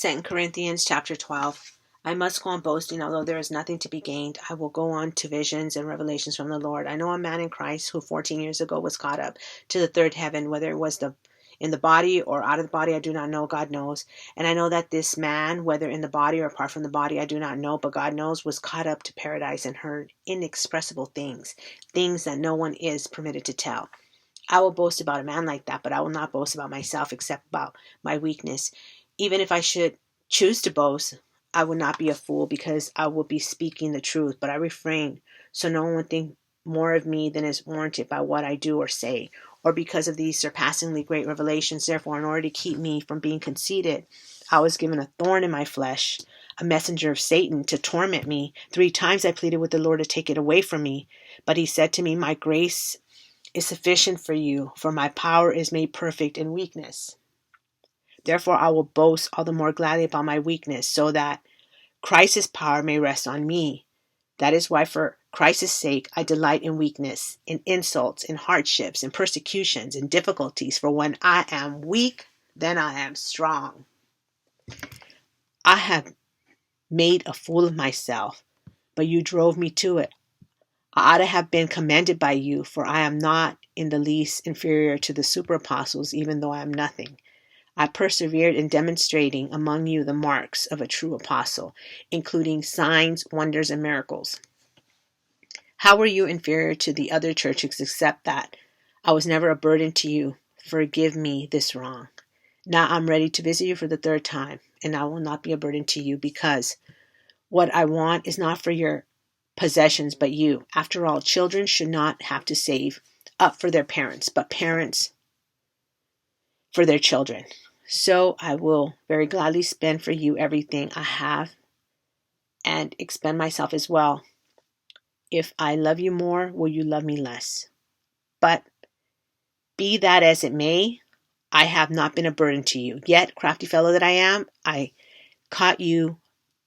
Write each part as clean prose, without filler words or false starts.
2 Corinthians chapter 12. I must go on boasting, although there is nothing to be gained. I will go on to visions and revelations from the Lord. I know a man in Christ who 14 years ago was caught up to the third heaven, whether it was in the body or out of the body, I do not know. God knows. And I know that this man, whether in the body or apart from the body, I do not know, but God knows, was caught up to paradise and heard inexpressible things, things that no one is permitted to tell. I will boast about a man like that, but I will not boast about myself except about my weakness. Even if I should choose to boast, I would not be a fool because I will be speaking the truth, but I refrain so no one think more of me than is warranted by what I do or say, or because of these surpassingly great revelations. Therefore, in order to keep me from being conceited, I was given a thorn in my flesh, a messenger of Satan to torment me. 3 times I pleaded with the Lord to take it away from me, but he said to me, my grace is sufficient for you, for my power is made perfect in weakness. Therefore, I will boast all the more gladly about my weakness, so that Christ's power may rest on me. That is why, for Christ's sake, I delight in weakness, in insults, in hardships, in persecutions, in difficulties. For when I am weak, then I am strong. I have made a fool of myself, but you drove me to it. I ought to have been commended by you, for I am not in the least inferior to the super apostles, even though I am nothing. I persevered in demonstrating among you the marks of a true apostle, including signs, wonders, and miracles. How were you inferior to the other churches except that I was never a burden to you? Forgive me this wrong. Now I'm ready to visit you for the 3rd time, and I will not be a burden to you, because what I want is not for your possessions, but you. After all, children should not have to save up for their parents, but parents for their children. So I will very gladly spend for you everything I have and expend myself as well. If I love you more, will you love me less? But be that as it may, I have not been a burden to you. Yet, crafty fellow that I am, I caught you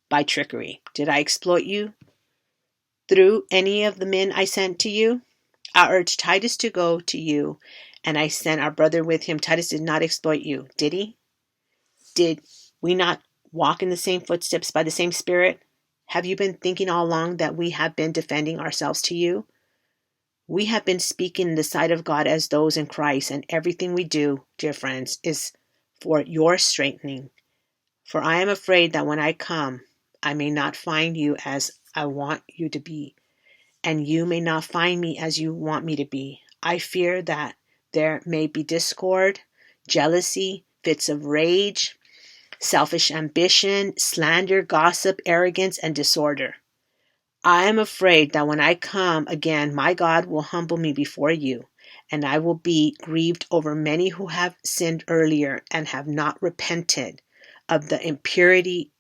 by trickery. Did I exploit you through any of the men I sent to you? I urged Titus to go to you, and I sent our brother with him. Titus did not exploit you, did he? Did we not walk in the same footsteps by the same Spirit? Have you been thinking all along that we have been defending ourselves to you? We have been speaking in the sight of God as those in Christ, and everything we do, dear friends, is for your strengthening. For I am afraid that when I come, I may not find you as I want you to be, and you may not find me as you want me to be. I fear that there may be discord, jealousy, fits of rage, selfish ambition, slander, gossip, arrogance, and disorder. I am afraid that when I come again, my God will humble me before you, and I will be grieved over many who have sinned earlier and have not repented of the impurity,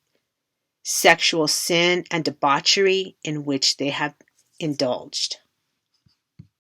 sexual sin, and debauchery in which they have indulged.